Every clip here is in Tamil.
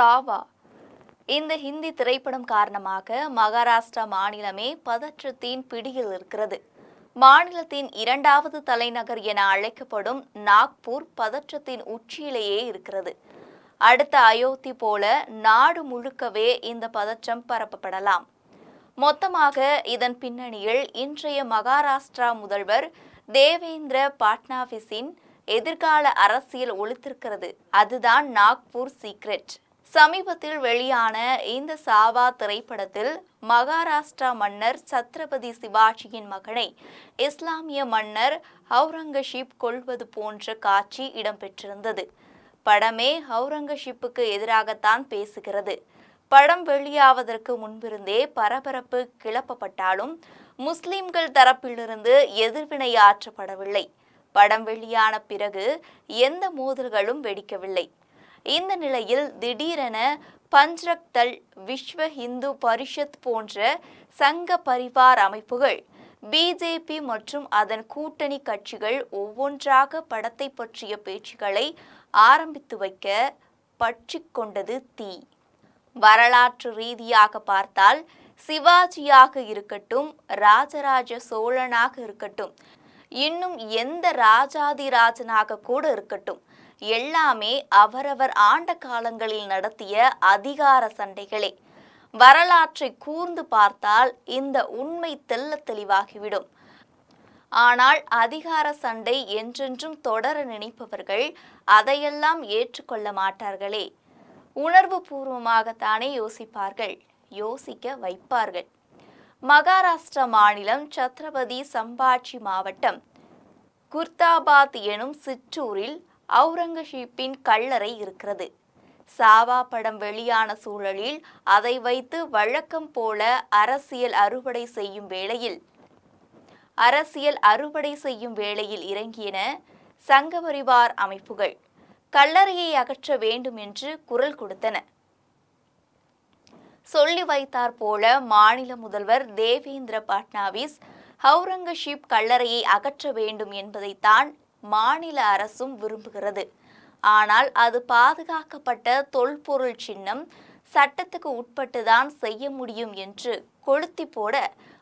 சாவா இந்த ஹிந்தி திரைப்படம் காரணமாக மகாராஷ்டிரா மாநிலமே பதற்றத்தின் பிடியில் இருக்கிறது. மாநிலத்தின் இரண்டாவது தலைநகர் என அழைக்கப்படும் நாக்பூர் பதற்றத்தின் உச்சியிலேயே இருக்கிறது. அடுத்த அயோத்தி போல நாடு முழுக்கவே இந்த பதற்றம் பரப்பப்படலாம். மொத்தமாக இதன் பின்னணியில் இன்றைய மகாராஷ்டிரா முதல்வர் தேவேந்திர பட்னாவிஸின் எதிர்கால அரசியல் ஒளித்திருக்கிறது. அதுதான் நாக்பூர் சீக்ரெட். சமீபத்தில் வெளியான இந்த சாவா திரைப்படத்தில் மகாராஷ்டிரா மன்னர் சத்ரபதி சிவாஜியின் மகனை இஸ்லாமிய மன்னர் அவுரங்கசீப் கொல்வது போன்ற காட்சி இடம்பெற்றிருந்தது. படமே அவுரங்கசீப்புக்கு எதிராகத்தான் பேசுகிறது. படம் வெளியாவதற்கு முன்பிருந்தே பரபரப்பு கிளப்பப்பட்டாலும் முஸ்லிம்கள் தரப்பிலிருந்து எதிர்வினையாற்றப்படவில்லை. படம் வெளியான பிறகு எந்த மோதல்களும் வெடிக்கவில்லை. இந்த நிலையில் திடீரென பஞ்ரக் தள், விஸ்வ இந்து பரிஷத் போன்ற சங்க பரிவார் அமைப்புகள், பிஜேபி மற்றும் அதன் கூட்டணி கட்சிகள் ஒவ்வொன்றாக படத்தை பற்றிய பேச்சுக்களை ஆரம்பித்து வைக்க பற்றிக் கொண்டது தீ. வரலாற்று ரீதியாக பார்த்தால் சிவாஜியாக இருக்கட்டும், ராஜராஜ சோழனாக இருக்கட்டும், இன்னும் எந்த ராஜாதிராஜனாக கூட இருக்கட்டும், எல்லாமே அவரவர் ஆண்ட காலங்களில் நடத்திய அதிகார சண்டைகளே. வரலாற்றை கூர்ந்து பார்த்தால் இந்த உண்மை தெள்ளத் தெளிவாகிவிடும். ஆனால் அதிகார சண்டை என்றென்றும் தொடர நினைப்பவர்கள் அதையெல்லாம் ஏற்றுக்கொள்ள மாட்டார்களே. உணர்வு பூர்வமாகத்தானே யோசிப்பார்கள், யோசிக்க வைப்பார்கள். மகாராஷ்டிரா மாநிலம் சத்ரபதி சம்பாஜி மாவட்டம் குர்தாபாத் எனும் சிற்றூரில் அவுரங்கசீப்பின் கல்லறை இருக்கிறது. சாவா படம் வெளியான சூழலில் அதை வைத்து வழக்கம் போல அரசியல் அறுவடை செய்யும் வேளையில் இறங்கியன சங்கபரிவார் அமைப்புகள். கல்லறையை அகற்ற வேண்டும் என்று குரல் கொடுத்தன. சொல்லி வைத்தார் போல மாநில முதல்வர் தேவேந்திர பட்னாவிஸ் அவுரங்கசீப் கல்லறையை அகற்ற வேண்டும் என்பதைத்தான் மாநில அரசும் விரும்புகிறது. ஆனால் அது பாதுகாக்கப்பட்ட தொல்பொருள் சின்னம், சட்டத்துக்கு உட்பட்டுதான் செய்ய முடியும் என்று கொளுத்தி போட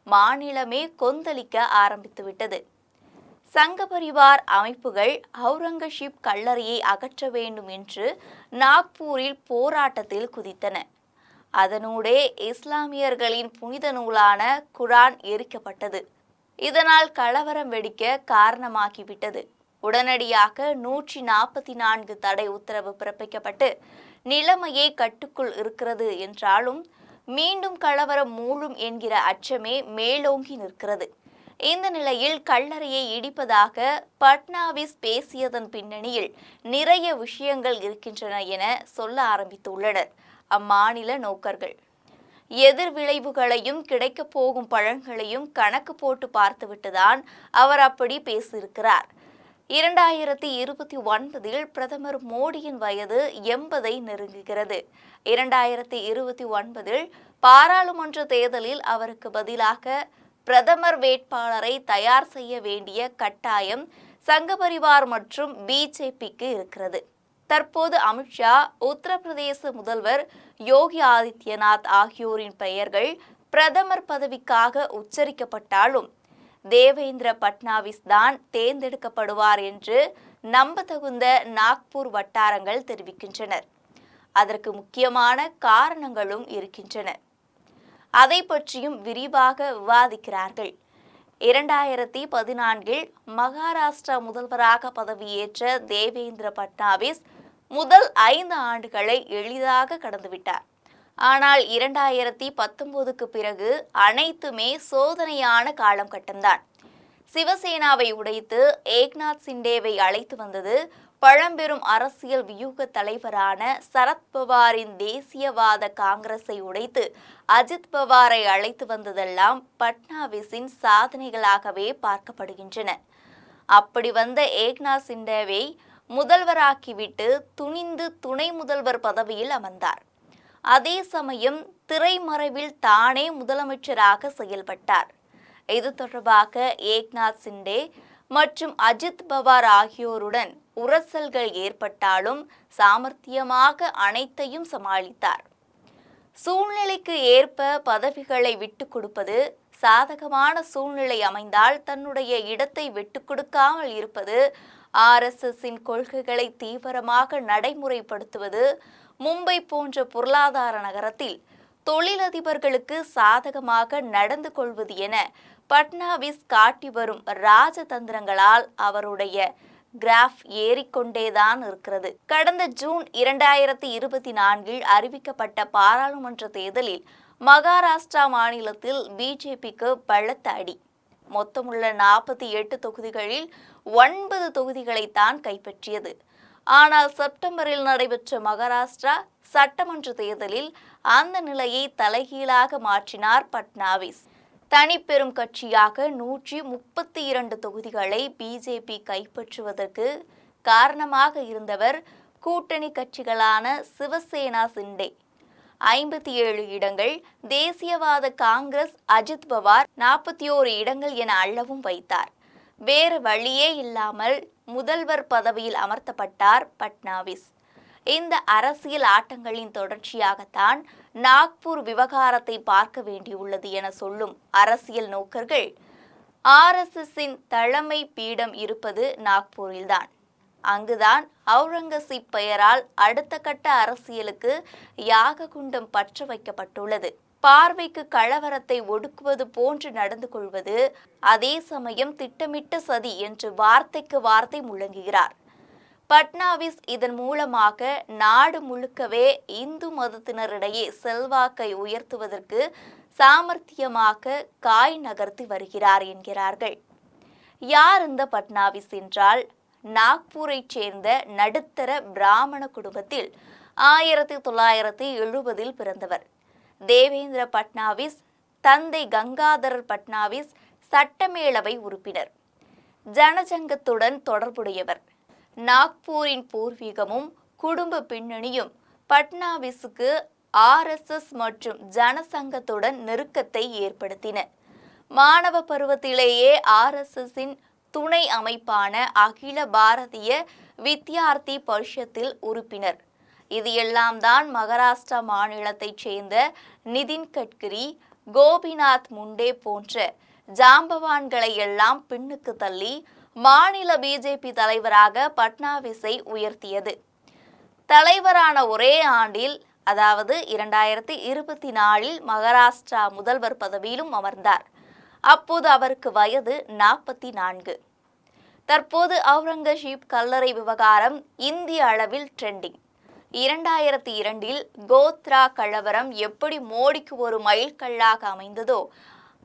மாநிலமே கொந்தளிக்க ஆரம்பித்துவிட்டது. சங்கபரிவார் அமைப்புகள் அவுரங்கசீப் கல்லறையை அகற்ற வேண்டும் என்று நாக்பூரில் போராட்டத்தில் குதித்தன. அதனூடே இஸ்லாமியர்களின் புனித நூலான குரான் எரிக்கப்பட்டது. இதனால் கலவரம் வெடிக்க காரணமாகிவிட்டது. உடனடியாக 144 தடை உத்தரவு பிறப்பிக்கப்பட்டு நிலைமையை கட்டுக்குள் இருக்கிறது என்றாலும் மீண்டும் கலவரம் மூழும் என்கிற அச்சமே மேலோங்கி நிற்கிறது. இந்த நிலையில் கல்லறையை இடிப்பதாக பட்னாவிஸ் பேசியதன் பின்னணியில் நிறைய விஷயங்கள் இருக்கின்றன என சொல்ல ஆரம்பித்துள்ளனர் அம்மாநில நோக்கர்கள். எதிர் விளைவுகளையும் கிடைக்கப் போகும் பலன்களையும் கணக்கு போட்டு பார்த்துவிட்டுதான் அவர் அப்படி பேசியிருக்கிறார். 2029 பிரதமர் மோடியின் வயது 80 நெருங்குகிறது. 2029 பாராளுமன்ற தேர்தலில் அவருக்கு பதிலாக பிரதமர் வேட்பாளரை தயார் செய்ய வேண்டிய கட்டாயம் சங்கபரிவார் மற்றும் பிஜேபிக்கு இருக்கிறது. தற்போது அமித்ஷா, உத்தரப்பிரதேச முதல்வர் யோகி ஆதித்யநாத் ஆகியோரின் பெயர்கள் பிரதமர் பதவிக்காக உச்சரிக்கப்பட்டாலும் தேவேந்திர பட்னாவிஸ் தான் தேர்ந்தெடுக்கப்படுவார் என்று நம்பத்தகுந்த நாக்பூர் வட்டாரங்கள் தெரிவிக்கின்றனர். அதற்கு முக்கியமான காரணங்களும் இருக்கின்றன. அதை பற்றியும் விரிவாக விவாதிக்கிறார்கள். 2014 மகாராஷ்டிரா முதல்வராக பதவியேற்ற தேவேந்திர பட்னாவிஸ் முதல் 5 ஆண்டுகளை எளிதாக கடந்துவிட்டார். ஆனால் 2019க்கு பிறகு அனைத்துமே சோதனையான காலம் கட்டம்தான். சிவசேனாவை உடைத்து ஏக்நாத் சிண்டேவை அழைத்து வந்தது. பழம்பெரும் அரசியல் வியூக தலைவரான சரத்பவாரின் தேசியவாத காங்கிரஸை உடைத்து அஜித் பவாரை அழைத்து வந்ததெல்லாம் பட்னாவிஸின் சாதனைகளாகவே பார்க்கப்படுகின்றன. அப்படி வந்த ஏக்நாத் சிண்டேவை முதல்வராக்கிவிட்டு துணிந்து துணை முதல்வர் பதவியில் அமர்ந்தார். அதே சமயம் திரைமறைவில் தானே முதலமைச்சராக செயல்பட்டார். இது தொடர்பாக ஏக்நாத் சிண்டே மற்றும் அஜித் பவார் ஆகியோருடன் உரசல்கள் ஏற்பட்டாலும் சாமர்த்தியமாக அனைத்தையும் சமாளித்தார். சூழ்நிலைக்கு ஏற்ப பதவிகளை விட்டுக் கொடுப்பது, சாதகமான சூழ்நிலை அமைந்தால் தன்னுடைய இடத்தை விட்டுக் கொடுக்காமல் இருப்பது, RSSின் கொள்கைகளை தீவிரமாக நடைமுறைப்படுத்துவது, மும்பை போன்ற பொருளாதார நகரத்தில் தொழிலதிபர்களுக்கு சாதகமாக நடந்து கொள்வது என பட்னாவிஸ் காட்டி வரும் ராஜதந்திரங்களால் அவருடைய கிராஃப் ஏறிக்கொண்டேதான் இருக்கிறது. கடந்த ஜூன் 2024 அறிவிக்கப்பட்ட பாராளுமன்ற தேர்தலில் மகாராஷ்டிரா மாநிலத்தில் பிஜேபிக்கு பலத்த அடி. மொத்தமுள்ள 48 தொகுதிகளில் 9 தொகுதிகளைத்தான் கைப்பற்றியது. ஆனால் செப்டம்பரில் நடைபெற்ற மகாராஷ்டிரா சட்டமன்ற தேர்தலில் அந்த நிலையை தலைகீழாக மாற்றினார் பட்னாவிஸ். தனிப்பெரும் கட்சியாக 132 தொகுதிகளை பிஜேபி கைப்பற்றுவதற்கு காரணமாக இருந்தவர் கூட்டணி கட்சிகளான சிவசேனா சிண்டே 57 இடங்கள், தேசியவாத காங்கிரஸ் அஜித் பவார் 41 இடங்கள் என அள்ளவும் வைத்தார். வேறு வழியே இல்லாமல் முதல்வர் பதவியில் அமர்த்தப்பட்டார் பட்னாவிஸ். இந்த அரசியல் ஆட்டங்களின் தொடர்ச்சியாகத்தான் நாக்பூர் விவகாரத்தை பார்க்க வேண்டியுள்ளது என சொல்லும் அரசியல் நோக்கர்கள், RSSின் தலைமை பீடம் இருப்பது நாக்பூரில்தான். அங்குதான் அவுரங்கசீப் பெயரால் அடுத்த கட்ட அரசியலுக்கு யாக குண்டம் பற்ற வைக்கப்பட்டுள்ளது. பார்வைக்கு கலவரத்தை ஒடுக்குவது போன்று நடந்து கொள்வது, அதே சமயம் திட்டமிட்ட சதி என்று வார்த்தைக்கு வார்த்தை முழங்குகிறார் பட்னாவிஸ். இதன் மூலமாக நாடு முழுக்கவே இந்து மதத்தினரிடையே செல்வாக்கை உயர்த்துவதற்கு சாமர்த்தியமாக காய் நகர்த்தி வருகிறார் என்கிறார்கள். யார் இந்த பட்னாவிஸ் என்றால், நாக்பூரைச் சேர்ந்த நடுத்தர பிராமண குடும்பத்தில் 1970 பிறந்தவர். தேவேந்திர பட்னாவிஸ் தந்தை கங்காதரர் பட்னாவிஸ் சட்டமேலவை உறுப்பினர், ஜனசங்கத்துடன் தொடர்புடையவர். நாக்பூரின் பூர்வீகமும் குடும்ப பின்னணியும் பட்னாவிஸுக்கு RSS மற்றும் ஜனசங்கத்துடன் நெருக்கத்தை ஏற்படுத்தின. மாணவ பருவத்திலேயே RSSின் துணை அமைப்பான அகில பாரதிய வித்யார்த்தி பரிஷத்தில் உறுப்பினர். இது எல்லாம் தான் மகாராஷ்டிரா மாநிலத்தைச் சேர்ந்த நிதின் கட்கரி, கோபிநாத் முண்டே போன்ற ஜாம்பவான்களை எல்லாம் பின்னுக்கு தள்ளி மாநில பிஜேபி தலைவராக பட்னாவிஸை உயர்த்தியது. தலைவரான ஒரே ஆண்டில், அதாவது 2024 மகாராஷ்டிரா முதல்வர் பதவியிலும் அமர்ந்தார். அப்போது அவருக்கு வயது 44. தற்போது அவுரங்கசீப் கல்லறை விவகாரம் இந்திய அளவில் ட்ரெண்டிங். 2002 கோத்ரா கலவரம் எப்படி மோடிக்கு ஒரு மைல்கல்லாக அமைந்ததோ,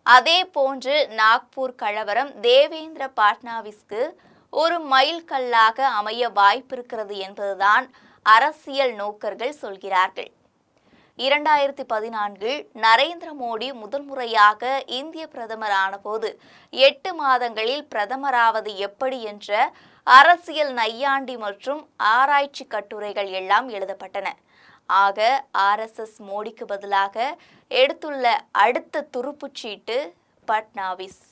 அதே போன்று நாக்பூர் கலவரம் தேவேந்திர பட்னாவிஸ்க்கு ஒரு மைல்கல்லாக அமைய வாய்ப்பிருக்கிறது என்பதுதான் அரசியல் நோக்கர்கள் சொல்கிறார்கள். 2014 நரேந்திர மோடி முதன்முறையாக இந்திய பிரதமர் ஆனபோது 8 மாதங்களில் பிரதமராவது எப்படி என்ற அரசியல் நையாண்டி மற்றும் ஆராய்ச்சி கட்டுரைகள் எல்லாம் எழுதப்பட்டன. ஆக RSS மோடிக்கு பதிலாக எடுத்துள்ள அடுத்த துருப்புச்சீட்டு பட்னாவிஸ்.